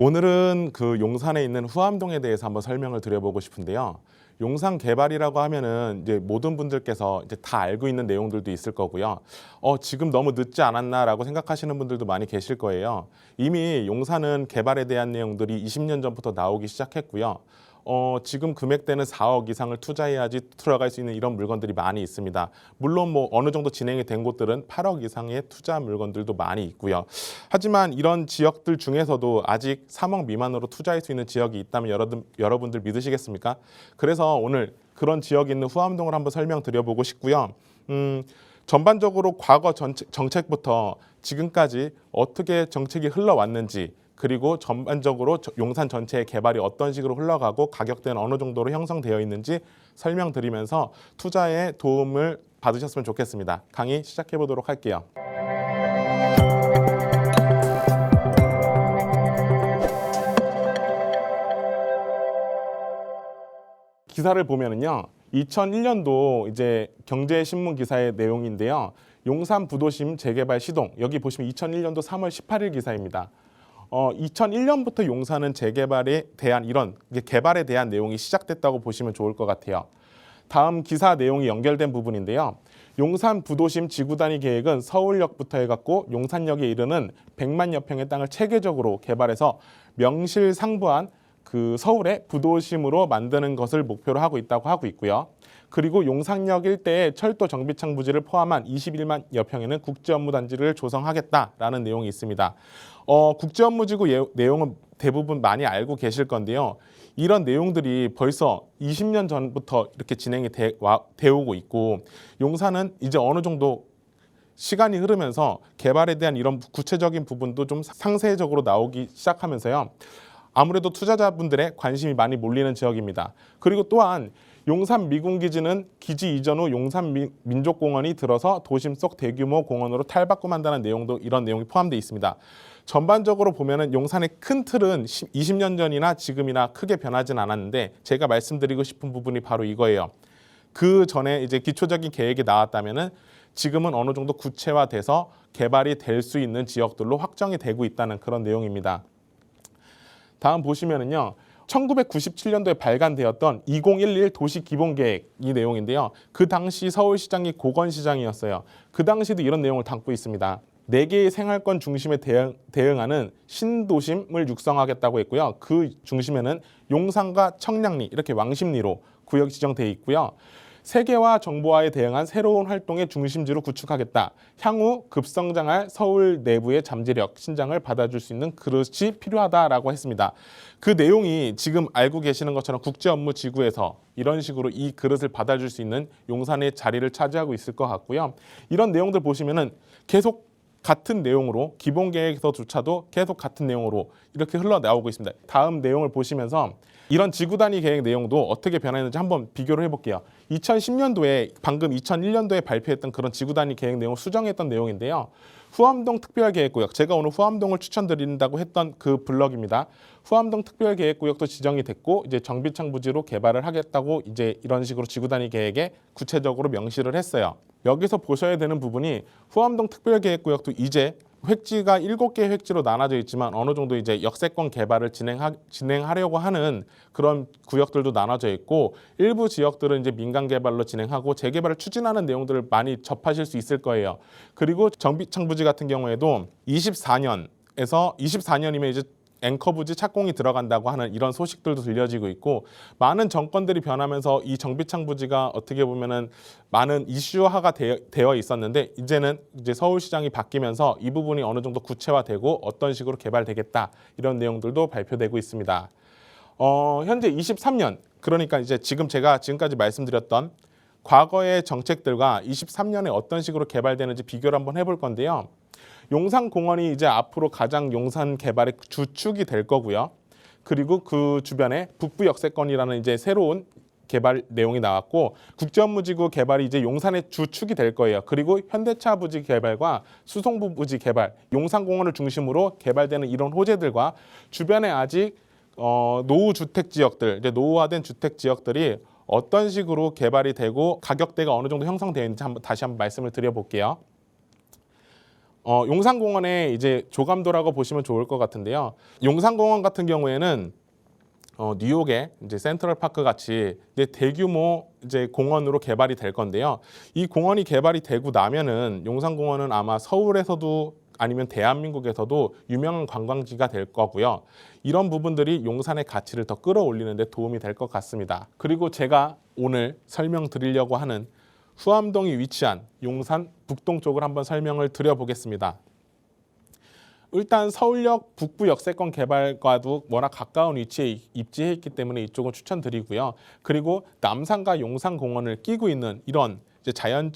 오늘은 그 용산에 있는 후암동에 대해서 한번 설명을 드려보고 싶은데요. 용산 개발이라고 하면은 이제 모든 분들께서 이제 다 알고 있는 내용들도 있을 거고요. 지금 너무 늦지 않았나라고 생각하시는 분들도 많이 계실 거예요. 이미 용산은 개발에 대한 내용들이 20년 전부터 나오기 시작했고요. 지금 금액대는 4억 이상을 투자해야지 들어갈 수 있는 이런 물건들이 많이 있습니다. 물론 뭐 어느 정도 진행이 된 곳들은 8억 이상의 투자 물건들도 많이 있고요. 하지만 이런 지역들 중에서도 아직 3억 미만으로 투자할 수 있는 지역이 있다면 여러분들 믿으시겠습니까? 그래서 오늘 그런 지역이 있는 후암동을 한번 설명드려보고 싶고요. 전반적으로 과거 정책부터 지금까지 어떻게 정책이 흘러왔는지, 그리고 전반적으로 용산 전체의 개발이 어떤 식으로 흘러가고 가격대는 어느 정도로 형성되어 있는지 설명드리면서 투자에 도움을 받으셨으면 좋겠습니다. 강의 시작해 보도록 할게요. 기사를 보면은요, 2001년도 이제 경제신문 기사의 내용인데요. 용산 부도심 재개발 시동, 여기 보시면 2001년도 3월 18일 기사입니다. 2001년부터 용산은 재개발에 대한 이런 개발에 대한 내용이 시작됐다고 보시면 좋을 것 같아요. 다음 기사 내용이 연결된 부분인데요. 용산 부도심 지구 단위 계획은 서울역부터 해갖고 용산역에 이르는 100만여 평의 땅을 체계적으로 개발해서 명실상부한 그 서울의 부도심으로 만드는 것을 목표로 하고 있다고 하고 있고요. 그리고 용산역 일대에 철도 정비창 부지를 포함한 21만여 평에는 국제업무단지를 조성하겠다라는 내용이 있습니다. 국제업무지구 내용은 대부분 많이 알고 계실 건데요. 이런 내용들이 벌써 20년 전부터 이렇게 진행이 되어오고 있고, 용산은 이제 어느 정도 시간이 흐르면서 개발에 대한 이런 구체적인 부분도 좀 상세적으로 나오기 시작하면서요. 아무래도 투자자분들의 관심이 많이 몰리는 지역입니다. 그리고 또한 용산 미군기지는 기지 이전 후 용산 민족공원이 들어서 도심 속 대규모 공원으로 탈바꿈한다는 내용도 이런 내용이 포함되어 있습니다. 전반적으로 보면은 용산의 큰 틀은 20년 전이나 지금이나 크게 변하진 않았는데, 제가 말씀드리고 싶은 부분이 바로 이거예요. 그 전에 이제 기초적인 계획이 나왔다면은 지금은 어느 정도 구체화돼서 개발이 될 수 있는 지역들로 확정이 되고 있다는 그런 내용입니다. 다음 보시면은요. 1997년도에 발간되었던 2011 도시기본계획 이 내용인데요. 그 당시 서울시장이 고건시장이었어요. 그 당시도 이런 내용을 담고 있습니다. 4개의 생활권 중심에 대응하는 신도심을 육성하겠다고 했고요. 그 중심에는 용산과 청량리 이렇게 왕십리로 구역 지정되어 있고요. 세계화 정보화에 대응한 새로운 활동의 중심지로 구축하겠다. 향후 급성장할 서울 내부의 잠재력, 신장을 받아줄 수 있는 그릇이 필요하다라고 했습니다. 그 내용이 지금 알고 계시는 것처럼 국제업무지구에서 이런 식으로 이 그릇을 받아줄 수 있는 용산의 자리를 차지하고 있을 것 같고요. 이런 내용들 보시면은 계속 같은 내용으로 기본계획에서조차도 계속 같은 내용으로 이렇게 흘러나오고 있습니다. 다음 내용을 보시면서 이런 지구 단위 계획 내용도 어떻게 변했는지 한번 비교를 해볼게요. 2010년도에 방금 2001년도에 발표했던 그런 지구 단위 계획 내용을 수정했던 내용인데요. 후암동 특별계획구역, 제가 오늘 후암동을 추천드린다고 했던 그 블럭입니다. 후암동 특별계획구역도 지정이 됐고 이제 정비창 부지로 개발을 하겠다고 이제 이런 식으로 지구 단위 계획에 구체적으로 명시를 했어요. 여기서 보셔야 되는 부분이 후암동 특별계획구역도 이제 획지가 7개 획지로 나눠져 있지만 어느 정도 이제 역세권 개발을 진행하려고 하는 그런 구역들도 나눠져 있고, 일부 지역들은 이제 민간 개발로 진행하고 재개발을 추진하는 내용들을 많이 접하실 수 있을 거예요. 그리고 정비창 부지 같은 경우에도 24년이면 이제 앵커 부지 착공이 들어간다고 하는 이런 소식들도 들려지고 있고, 많은 정권들이 변하면서 이 정비창 부지가 어떻게 보면은 많은 이슈화가 되어 있었는데, 이제는 이제 서울시장이 바뀌면서 이 부분이 어느 정도 구체화되고 어떤 식으로 개발되겠다 이런 내용들도 발표되고 있습니다. 현재 23년, 그러니까 이제 제가 지금까지 말씀드렸던 과거의 정책들과 23년에 어떤 식으로 개발되는지 비교를 한번 해볼 건데요. 용산공원이 이제 앞으로 가장 용산 개발의 주축이 될 거고요. 그리고 그 주변에 북부 역세권이라는 이제 새로운 개발 내용이 나왔고, 국제업무지구 개발이 이제 용산의 주축이 될 거예요. 그리고 현대차 부지 개발과 수송부 부지 개발, 용산공원을 중심으로 개발되는 이런 호재들과 주변에 아직 노후 주택 지역들, 이제 노후화된 주택 지역들이 어떤 식으로 개발이 되고 가격대가 어느 정도 형성되어 있는지 다시 한번 말씀을 드려볼게요. 용산공원의 이제 조감도라고 보시면 좋을 것 같은데요. 용산공원 같은 경우에는 뉴욕의 이제 센트럴파크 같이 이제 대규모 이제 공원으로 개발이 될 건데요. 이 공원이 개발이 되고 나면은 용산공원은 아마 서울에서도 아니면 대한민국에서도 유명한 관광지가 될 거고요. 이런 부분들이 용산의 가치를 더 끌어올리는 데 도움이 될 것 같습니다. 그리고 제가 오늘 설명드리려고 하는 후암동이 위치한 용산 북동쪽을 한번 설명을 드려보겠습니다. 일단 서울역 북부 역세권 개발과도 워낙 가까운 위치에 입지해 있기 때문에 이쪽은 추천드리고요. 그리고 남산과 용산공원을 끼고 있는 이런 이제 자연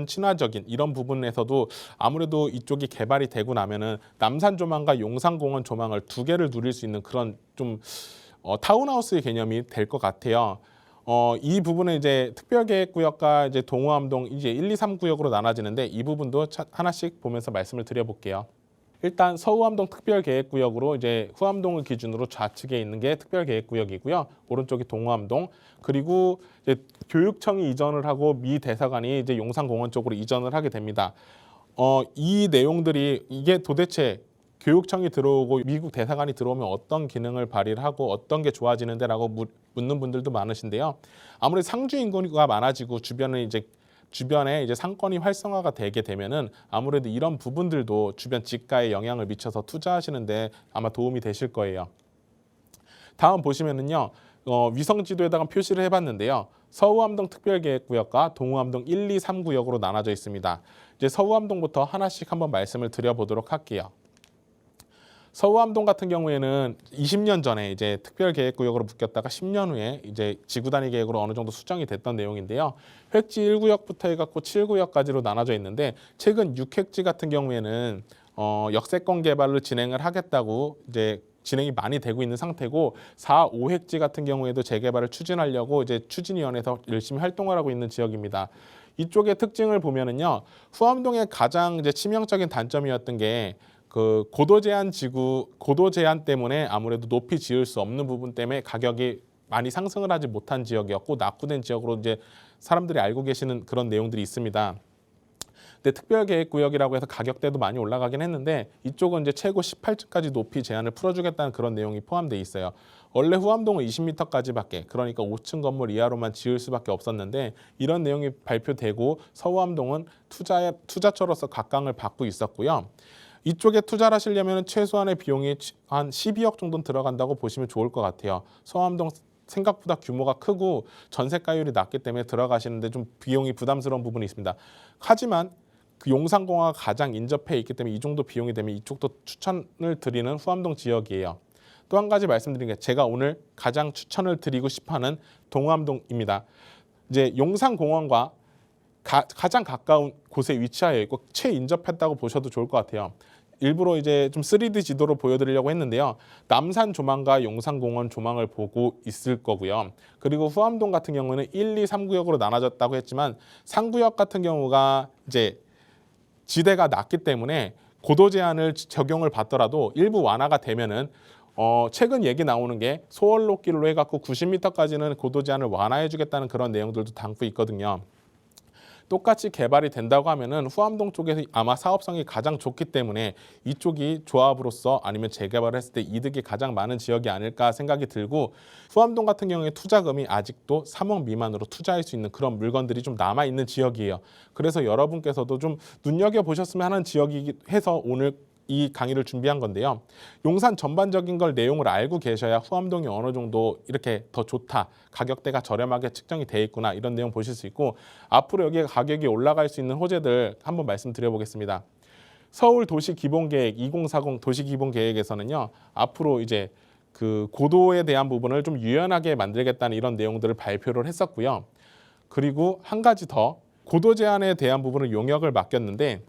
친화적인 이런 부분에서도 아무래도 이쪽이 개발이 되고 나면은 남산 조망과 용산공원 조망을 두 개를 누릴 수 있는 그런 좀 타운하우스의 개념이 될 것 같아요. 이 부분은 이제 특별계획구역과 이제 동호암동 이제 1, 2, 3구역으로 나눠지는데 이 부분도 하나씩 보면서 말씀을 드려볼게요. 일단 서후암동 특별계획구역으로 이제 후암동을 기준으로 좌측에 있는 게 특별계획구역이고요. 오른쪽이 동호암동. 그리고 이제 교육청이 이전을 하고 미 대사관이 이제 용산공원 쪽으로 이전을 하게 됩니다. 이 내용들이 이게 도대체 교육청이 들어오고 미국 대사관이 들어오면 어떤 기능을 발휘를 하고 어떤 게 좋아지는데라고 묻는 분들도 많으신데요. 아무래도 상주 인구가 많아지고 주변에 이제 상권이 활성화가 되게 되면은 아무래도 이런 부분들도 주변 지가에 영향을 미쳐서 투자하시는데 아마 도움이 되실 거예요. 다음 보시면은요. 위성 지도에다가 표시를 해봤는데요. 서후암동 특별계획구역과 동호암동 1, 2, 3구역으로 나눠져 있습니다. 이제 서후암동부터 하나씩 한번 말씀을 드려보도록 할게요. 서후암동 같은 경우에는 20년 전에 이제 특별계획구역으로 묶였다가 10년 후에 이제 지구단위 계획으로 어느 정도 수정이 됐던 내용인데요. 획지 1구역부터 해갖고 7구역까지로 나눠져 있는데 최근 6획지 같은 경우에는 역세권 개발을 진행을 하겠다고 이제 진행이 많이 되고 있는 상태고 4, 5획지 같은 경우에도 재개발을 추진하려고 이제 추진위원회에서 열심히 활동을 하고 있는 지역입니다. 이쪽의 특징을 보면은요. 후암동의 가장 이제 치명적인 단점이었던 게 그 고도 제한 때문에 아무래도 높이 지을 수 없는 부분 때문에 가격이 많이 상승을 하지 못한 지역이었고 낙후된 지역으로 이제 사람들이 알고 계시는 그런 내용들이 있습니다. 근데 특별계획구역이라고 해서 가격대도 많이 올라가긴 했는데 이쪽은 이제 최고 18층까지 높이 제한을 풀어주겠다는 그런 내용이 포함되어 있어요. 원래 후암동은 20m까지밖에 그러니까 5층 건물 이하로만 지을 수밖에 없었는데 이런 내용이 발표되고 서후암동은 투자처로서 각광을 받고 있었고요. 이쪽에 투자를 하시려면 최소한의 비용이 한 12억 정도는 들어간다고 보시면 좋을 것 같아요. 서후암동 생각보다 규모가 크고 전세가율이 낮기 때문에 들어가시는데 좀 비용이 부담스러운 부분이 있습니다. 하지만 그 용산공원과 가장 인접해 있기 때문에 이 정도 비용이 되면 이쪽도 추천을 드리는 후암동 지역이에요. 또 한 가지 말씀드린 게 제가 오늘 가장 추천을 드리고 싶어하는 동암동입니다. 이제 용산공원과 가장 가까운 곳에 위치하여 있고 최인접했다고 보셔도 좋을 것 같아요. 일부러 이제 좀 3D 지도로 보여드리려고 했는데요. 남산 조망과 용산공원 조망을 보고 있을 거고요. 그리고 후암동 같은 경우는 1, 2, 3구역으로 나눠졌다고 했지만 3구역 같은 경우가 이제 지대가 낮기 때문에 고도 제한을 적용을 받더라도 일부 완화가 되면은 최근 얘기 나오는 게 소월로길로 해갖고 90m까지는 고도 제한을 완화해주겠다는 그런 내용들도 담고 있거든요. 똑같이 개발이 된다고 하면은 후암동 쪽에서 아마 사업성이 가장 좋기 때문에 이쪽이 조합으로서 아니면 재개발을 했을 때 이득이 가장 많은 지역이 아닐까 생각이 들고 후암동 같은 경우에 투자금이 아직도 3억 미만으로 투자할 수 있는 그런 물건들이 좀 남아있는 지역이에요. 그래서 여러분께서도 좀 눈여겨보셨으면 하는 지역이 해서 오늘 이 강의를 준비한 건데요. 용산 전반적인 걸 내용을 알고 계셔야 후암동이 어느 정도 이렇게 더 좋다. 가격대가 저렴하게 측정이 돼 있구나. 이런 내용 보실 수 있고 앞으로 여기에 가격이 올라갈 수 있는 호재들 한번 말씀드려 보겠습니다. 서울 도시기본계획 2040 도시기본계획에서는요. 앞으로 이제 그 고도에 대한 부분을 좀 유연하게 만들겠다는 이런 내용들을 발표를 했었고요. 그리고 한 가지 더 고도 제한에 대한 부분을 용역을 맡겼는데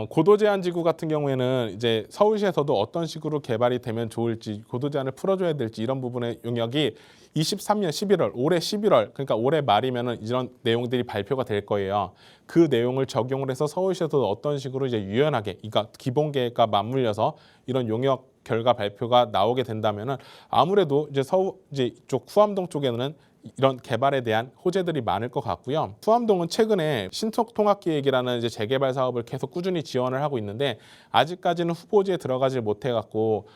고도 제한 지구 같은 경우에는 이제 서울시에서도 어떤 식으로 개발이 되면 좋을지 고도 제한을 풀어줘야 될지 이런 부분의 용역이 23년 11월 올해 11월 그러니까 올해 말이면은 이런 내용들이 발표가 될 거예요. 그 내용을 적용을 해서 서울시에서도 어떤 식으로 이제 유연하게 그러니까 기본 계획과 맞물려서 이런 용역 결과 발표가 나오게 된다면은 아무래도 이제 이쪽 후암동 쪽에는 이런 개발에 대한 호재들이 많을 것 같고요. 수암동은 최근에 신속통합기획이라는 이제 재개발 사업을 계속 꾸준히 지원을 하고 있는데 아직까지는 후보지에 들어가지 못해갖고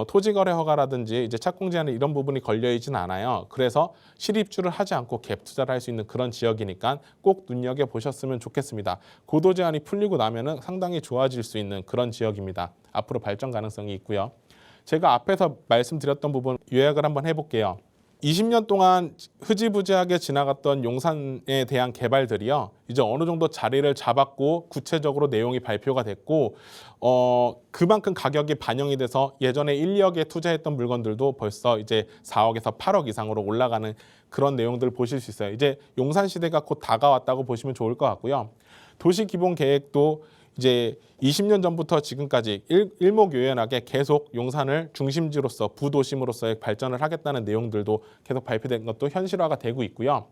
토지거래 허가라든지 이제 착공 제한 이런 부분이 걸려 있지는 않아요. 그래서 실입주를 하지 않고 갭 투자를 할 수 있는 그런 지역이니까 꼭 눈여겨 보셨으면 좋겠습니다. 고도 제한이 풀리고 나면은 상당히 좋아질 수 있는 그런 지역입니다. 앞으로 발전 가능성이 있고요. 제가 앞에서 말씀드렸던 부분 요약을 한번 해볼게요. 20년 동안 흐지부지하게 지나갔던 용산에 대한 개발들이요. 이제 어느 정도 자리를 잡았고 구체적으로 내용이 발표가 됐고 그만큼 가격이 반영이 돼서 예전에 1, 2억에 투자했던 물건들도 벌써 이제 4억에서 8억 이상으로 올라가는 그런 내용들을 보실 수 있어요. 이제 용산 시대가 곧 다가왔다고 보시면 좋을 것 같고요. 도시 기본 계획도 이제 20년 전부터 지금까지 일목요연하게 계속 용산을 중심지로서 부도심으로서의 발전을 하겠다는 내용들도 계속 발표된 것도 현실화가 되고 있고요.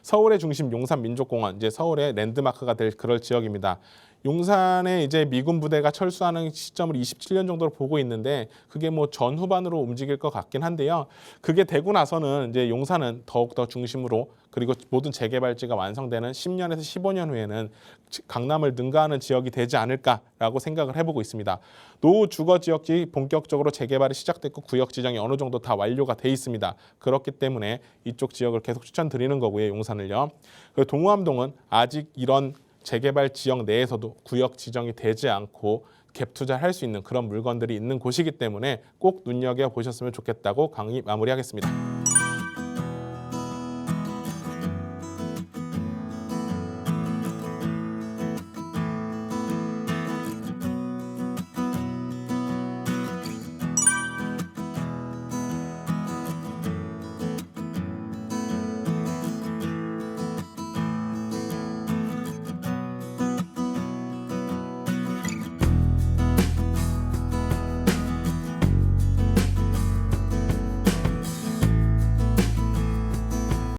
서울의 중심 용산민족공원, 이제 서울의 랜드마크가 될 그럴 지역입니다. 용산에 이제 미군 부대가 철수하는 시점을 27년 정도로 보고 있는데 그게 뭐 전후반으로 움직일 것 같긴 한데요. 그게 되고 나서는 이제 용산은 더욱더 중심으로 그리고 모든 재개발지가 완성되는 10년에서 15년 후에는 강남을 능가하는 지역이 되지 않을까라고 생각을 해보고 있습니다. 노후 주거 지역지 본격적으로 재개발이 시작됐고 구역 지정이 어느 정도 다 완료가 돼 있습니다. 그렇기 때문에 이쪽 지역을 계속 추천드리는 거고요. 용산을요. 그리고 동호암동은 아직 이런 재개발 지역 내에서도 구역 지정이 되지 않고 갭 투자할 수 있는 그런 물건들이 있는 곳이기 때문에 꼭 눈여겨 보셨으면 좋겠다고 강의 마무리하겠습니다.